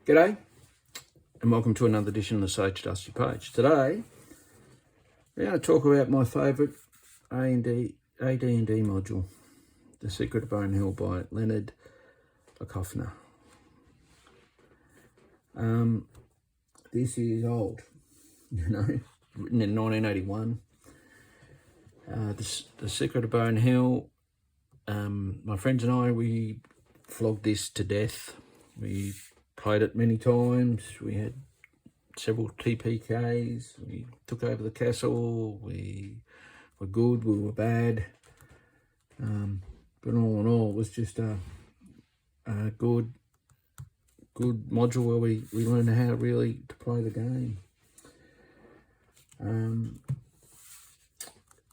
G'day, and welcome to another edition of the Sage Dusty Page. Today, we're going to talk about my favourite AD&D module, The Secret of Bone Hill by Leonard Lecoffner. This is old, written in 1981. The Secret of Bone Hill, my friends and I, we flogged this to death. We played it many times. We had several TPKs. We took over the castle. We were good, we were bad. But all in all, it was just a good module where we learned how really to play the game.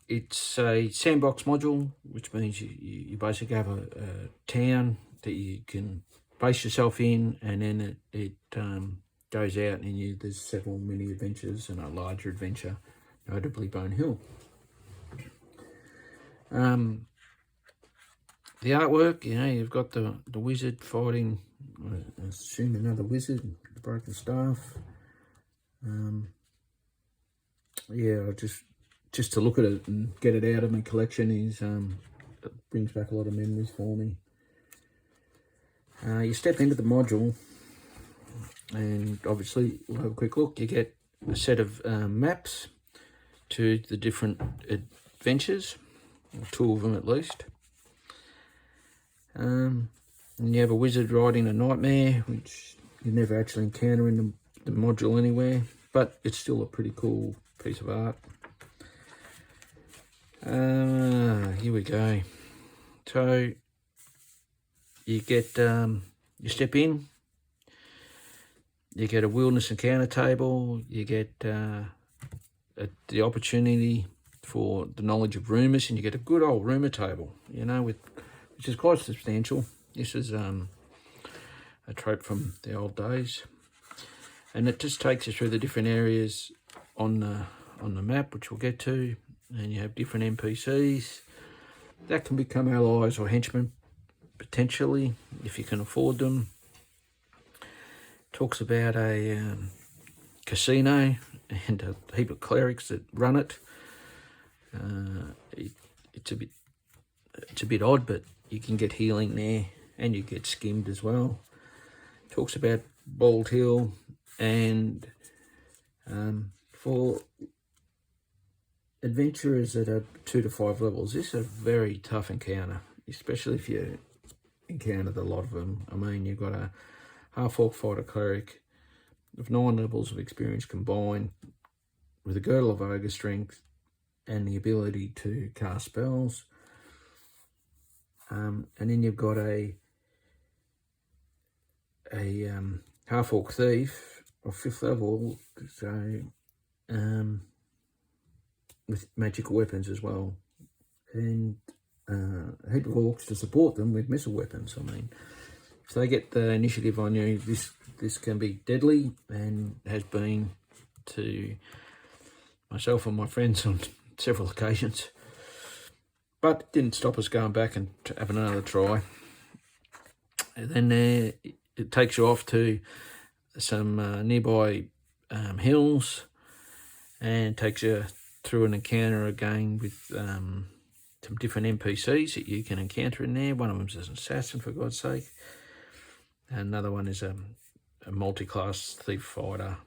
It's a sandbox module, which means you basically have a town that you can base yourself in, and then it goes out and there's several mini adventures and a larger adventure, notably Bone Hill. The artwork, you've got the wizard fighting, I assume another wizard, the broken staff. Just to look at it and get it out of my collection it brings back a lot of memories for me. You step into the module, and obviously we'll have a quick look. You get a set of maps to the different adventures, or two of them at least. And you have a wizard riding a nightmare, which you never actually encounter in the module anywhere, but it's still a pretty cool piece of art. Here we go. So you get you step in, you get a wilderness encounter table, you get the opportunity for the knowledge of rumours, and you get a good old rumour table, which is quite substantial. This is a trope from the old days, and it just takes you through the different areas on the map, which we'll get to, and you have different NPCs that can become allies or henchmen, potentially, if you can afford them. Talks about a casino and a heap of clerics that run it. It's a bit odd, but you can get healing there, and you get skimmed as well. Talks about Bald Hill, and for adventurers that are 2 to 5 levels, this is a very tough encounter, especially if you encountered a lot of them. I mean, you've got a half-orc fighter cleric with 9 levels of experience combined, with a girdle of ogre strength and the ability to cast spells. And then you've got a half-orc thief of 5th level, so with magical weapons as well, and a heap of orcs to support them with missile weapons. I mean, if they get the initiative on you, this can be deadly, and has been to myself and my friends on several occasions. But it didn't stop us going back and having another try. And then it takes you off to some nearby hills, and takes you through an encounter again with some different NPCs that you can encounter in there. One of them is an assassin, for God's sake. Another one is a multi-class thief fighter.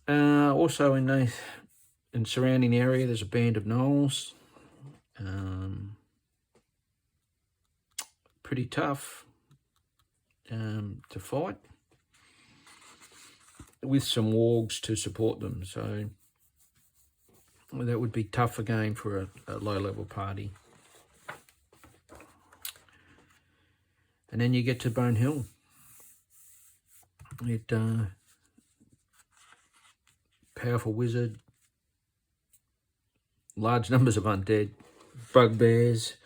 Also in the surrounding area, there's a band of gnolls. Pretty tough to fight, with some wargs to support them. So that would be tough again for a low-level party. And then you get to Bone Hill. Powerful wizard, large numbers of undead, bugbears.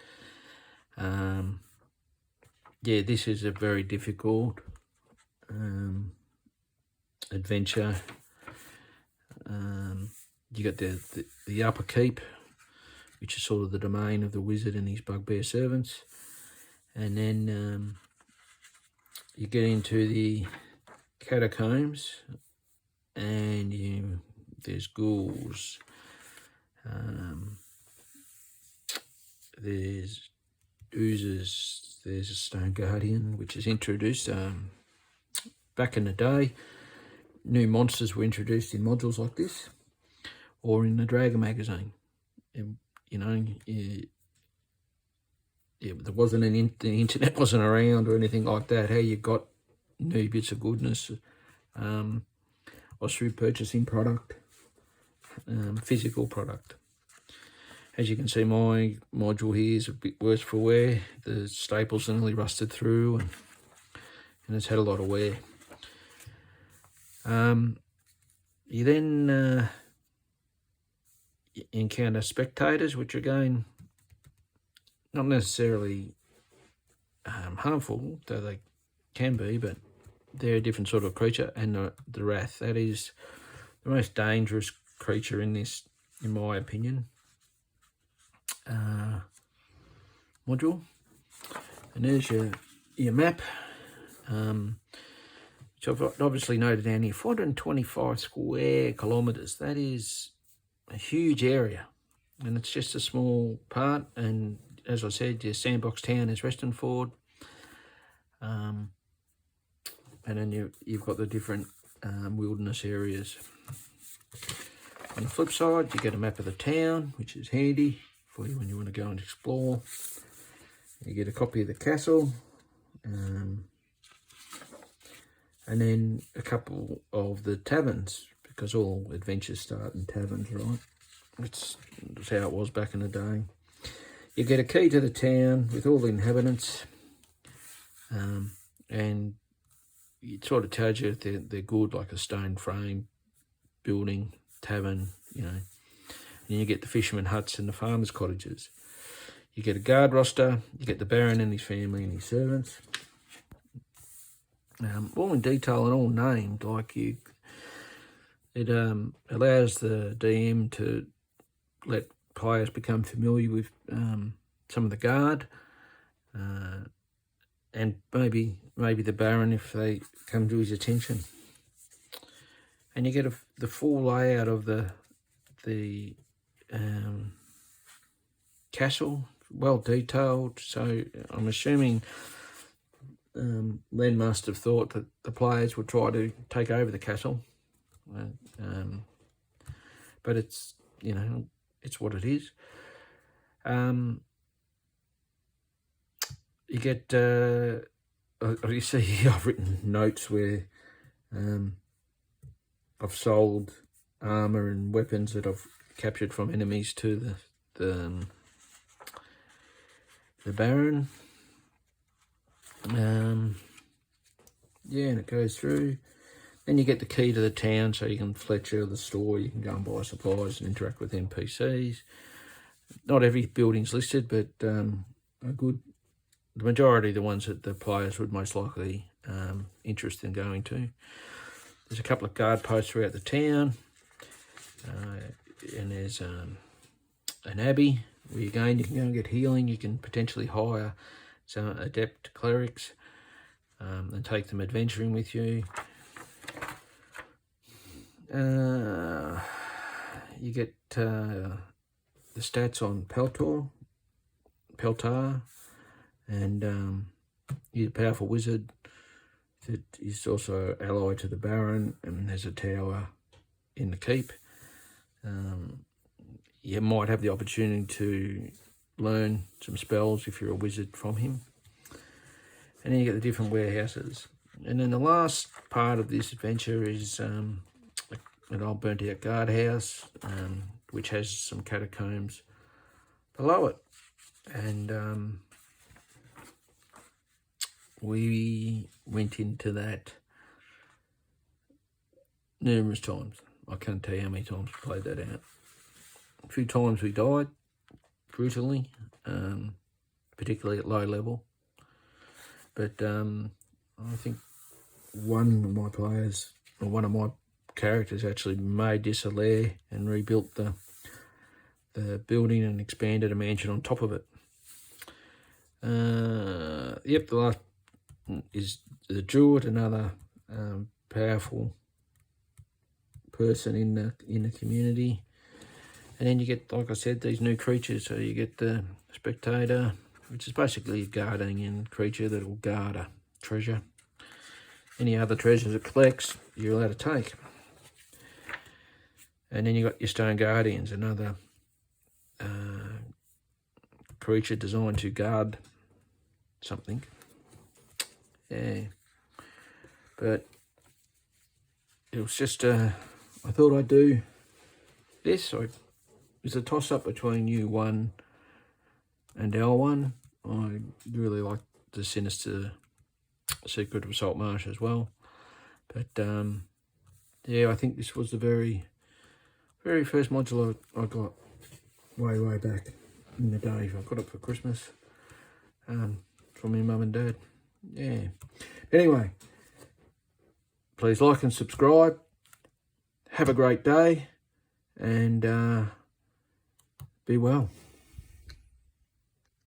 This is a very difficult adventure. You got the upper keep, which is sort of the domain of the wizard and his bugbear servants, and then you get into the catacombs, and there's ghouls, there's oozes, there's a stone guardian, which is introduced back in the day. New monsters were introduced in modules like this, or in the Dragon magazine. And, there wasn't the internet wasn't around or anything like that. How you got new bits of goodness was through purchasing product, physical product. As you can see, my module here is a bit worse for wear. The staples are nearly rusted through, and it's had a lot of wear. You then encounter spectators, which again, not necessarily harmful, though they can be, but they're a different sort of creature. And the Wrath, that is the most dangerous creature in this, in my opinion, module. And there's your map, which I've obviously noted down here, 425 square kilometres. That is a huge area, and it's just a small part. And as I said, your sandbox town is Restonford, and then you've got the different wilderness areas. On the flip side, you get a map of the town, which is handy for you when you want to go and explore. You get a copy of the castle, and then a couple of the taverns, because all adventures start in taverns, right? That's how it was back in the day. You get a key to the town with all the inhabitants, and it sort of tells you if they're good, like a stone frame building, tavern, And you get the fisherman huts and the farmers' cottages. You get a guard roster, you get the Baron and his family and his servants. All in detail and all named, it allows the DM to let players become familiar with some of the guard, and maybe the Baron if they come to his attention. And you get the full layout of the castle, well detailed. So I'm assuming Len must have thought that the players would try to take over the castle, but it's it's what it is. You get you see here I've written notes where I've sold armor and weapons that I've captured from enemies to the Baron. Yeah, and it goes through. Then you get the key to the town, so you can Fletcher the store, you can go and buy supplies and interact with NPCs. Not every building's listed, but the majority of the ones that the players would most likely interest in going to. There's a couple of guard posts throughout the town, and there's an abbey where you can go and get healing. You can potentially hire some adept clerics and take them adventuring with you. You get the stats on Peltar, and he's a powerful wizard that is also allied to the Baron, and there's a tower in the keep. You might have the opportunity to learn some spells if you're a wizard from him. And then you get the different warehouses. And then the last part of this adventure is an old burnt out guardhouse, which has some catacombs below it. And we went into that numerous times. I can't tell you how many times we played that out. A few times we died brutally, particularly at low level. But I think one of my players, or one of my characters, actually made this a lair and rebuilt the building and expanded a mansion on top of it. Yep, the last is the druid, another powerful person in the community. And then you get, like I said, these new creatures. So you get the spectator, which is basically a guardian creature that will guard a treasure. Any other treasures it collects, you're allowed to take. And then you got your stone guardians, another creature designed to guard something. Yeah, but it was just I thought I'd do this. It was a toss up between U1 and L1. I really like the Sinister Secret of Salt Marsh as well, but yeah, I think this was the very first module I got way back in the day. I got it for Christmas from my mum and dad. Yeah. Anyway, please like and subscribe. Have a great day, and be well.